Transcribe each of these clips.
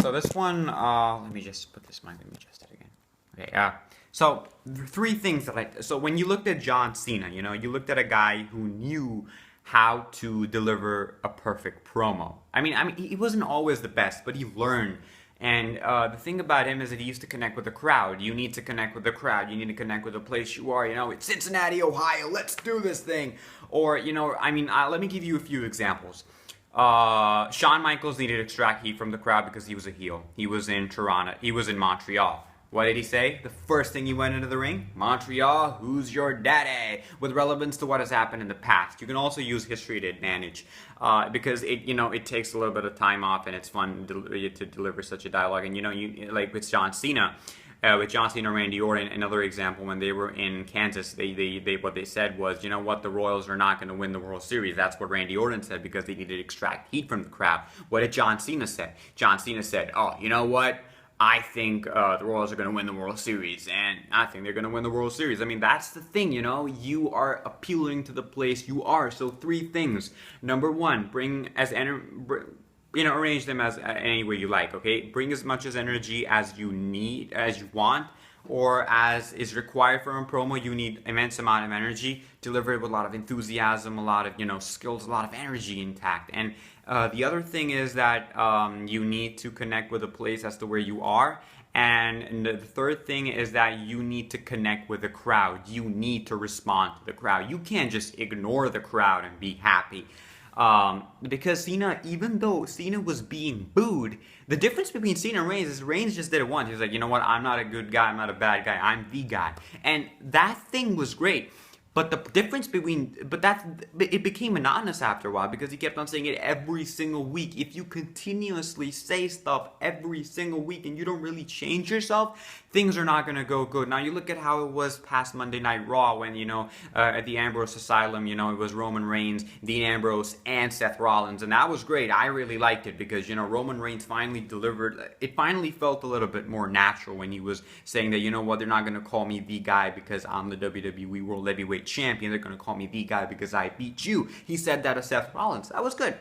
So this one, let me just put this mic, let me adjust it again. Okay, so three things so when you looked at John Cena, you looked at a guy who knew how to deliver a perfect promo. I mean, he wasn't always the best, but he learned. And the thing about him is that he used to connect with the crowd. You need to connect with the crowd. You need to connect with the place you are. It's Cincinnati, Ohio. Let's do this thing. Or, let me give you a few examples. Shawn Michaels needed to extract heat from the crowd because he was a heel. He was in Toronto. He was in Montreal. What did he say? The first thing he went into the ring? Montreal, who's your daddy? With relevance to what has happened in the past. You can also use history to advantage because it takes a little bit of time off and it's fun to deliver such a dialogue. And you like with John Cena. With John Cena and Randy Orton, another example, when they were in Kansas, what they said was, the Royals are not going to win the World Series. That's what Randy Orton said because they needed to extract heat from the crowd. What did John Cena say? John Cena said, oh, you know what? I think the Royals are going to win the World Series, and I think they're going to win the World Series. I mean, that's the thing, you are appealing to the place you are. So three things. Number one, arrange them as any way you like, okay? Bring as much as energy as you need, as you want, or as is required from a promo. You need immense amount of energy. Deliver it with a lot of enthusiasm, a lot of, skills, a lot of energy intact. And the other thing is that you need to connect with the place as to where you are. And the third thing is that you need to connect with the crowd. You need to respond to the crowd. You can't just ignore the crowd and be happy. Because Cena, even though Cena was being booed, the difference between Cena and Reigns is Reigns just did it once. He was like, you know what, I'm not a good guy, I'm not a bad guy, I'm the guy. And that thing was great. But the difference it became monotonous after a while because he kept on saying it every single week. If you continuously say stuff every single week and you don't really change yourself, things are not going to go good. Now you look at how it was past Monday Night Raw when, at the Ambrose Asylum, it was Roman Reigns, Dean Ambrose, and Seth Rollins. And that was great. I really liked it because, Roman Reigns finally delivered. It finally felt a little bit more natural when he was saying that, they're not going to call me the guy because I'm the WWE World Heavyweight Champion. They're going to call me the guy because I beat you. He said that to Seth Rollins. That was good.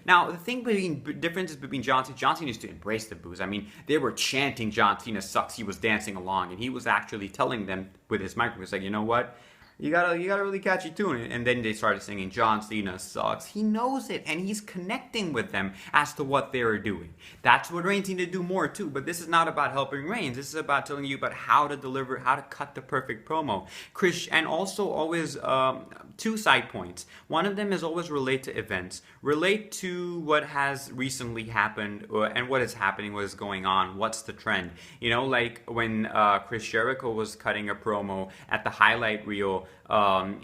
Now, the differences between John Cena used to embrace the boos. I mean, they were chanting John Cena sucks. He was dancing along, and he was actually telling them with his microphone, he was like, you know what? You gotta really catchy tune. And then they started singing John Cena sucks. He knows it, and he's connecting with them as to what they're doing. That's what Reigns needs to do more too. But this is not about helping Reigns. This is about telling you about how to deliver, how to cut the perfect promo. And also always two side points. One of them is always relate to events. Relate to what has recently happened and what is happening, what is going on, what's the trend. Like when Chris Jericho was cutting a promo at the highlight reel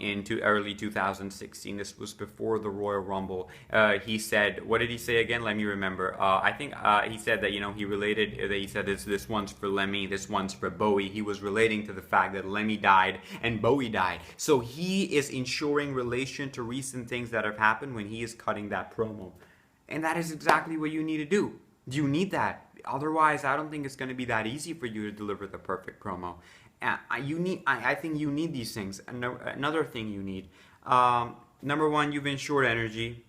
into early 2016. This was before the Royal Rumble. He said, what did he say again? Let me remember. I think he said that, he related, that he said this one's for Lemmy, this one's for Bowie. He was relating to the fact that Lemmy died and Bowie died. So he is ensuring relation to recent things that have happened when he is cutting that promo. And that is exactly what you need to do. You need that. Otherwise, I don't think it's going to be that easy for you to deliver the perfect promo. I think you need these things. Another thing you need. Number one, you've ensured energy.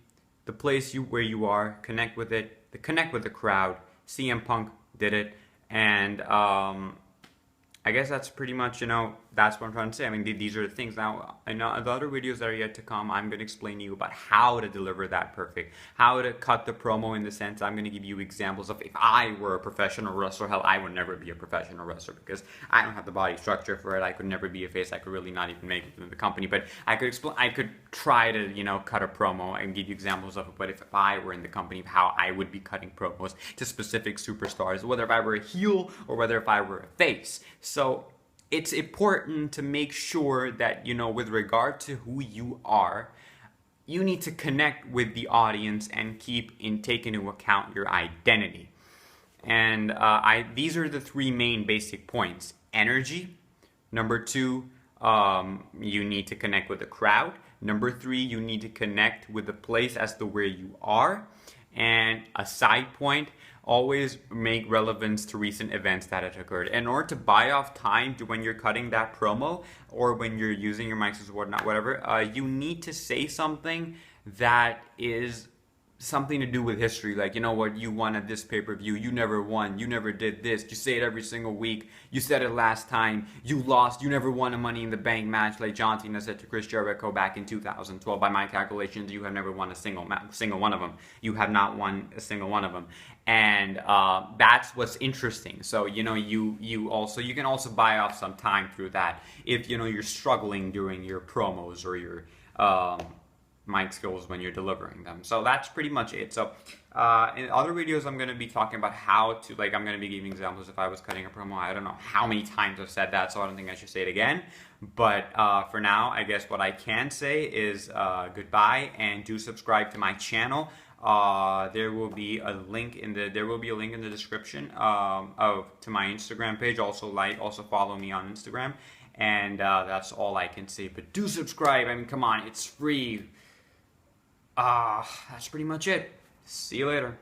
The place where you are, connect with it. Connect with the crowd. CM Punk did it. And I guess that's pretty much, that's what I'm trying to say. I mean, these are the things. Now, in the other videos that are yet to come, I'm going to explain to you about how to deliver that perfect, how to cut the promo in the sense. I'm going to give you examples of if I were a professional wrestler. Hell, I would never be a professional wrestler because I don't have the body structure for it. I could never be a face. I could really not even make it in the company. But I could try to, cut a promo and give you examples of it. But if I were in the company, how I would be cutting promos to specific superstars, whether if I were a heel or whether if I were a face. So it's important to make sure that, with regard to who you are, you need to connect with the audience and take into account your identity. And these are the three main basic points. Energy. Number two, you need to connect with the crowd. Number three, you need to connect with the place as to where you are. And a side point, always make relevance to recent events that have occurred. In order to buy off time when you're cutting that promo or when you're using your mics or whatnot, whatever, you need to say something that is something to do with history, like, you know what, you won at this pay-per-view, you never won, you never did this, you say it every single week, you said it last time, you lost, you never won a Money in the Bank match, like John Cena said to Chris Jericho back in 2012. By my calculations, you have never won a single one of them. You have not won a single one of them, and that's what's interesting. So, you know, you can also buy off some time through that if, you know, you're struggling during your promos or your mic skills when you're delivering them. So that's pretty much it. So in other videos, I'm going to be talking about how to, like, I'm going to be giving examples if I was cutting a promo. I don't know how many times I've said that, so I don't think I should say it again. But for now, I guess what I can say is goodbye, and do subscribe to my channel. There will be a link in the description to my Instagram page. Also follow me on Instagram, and that's all I can say. But do subscribe. I mean, come on, it's free. That's pretty much it. See you later.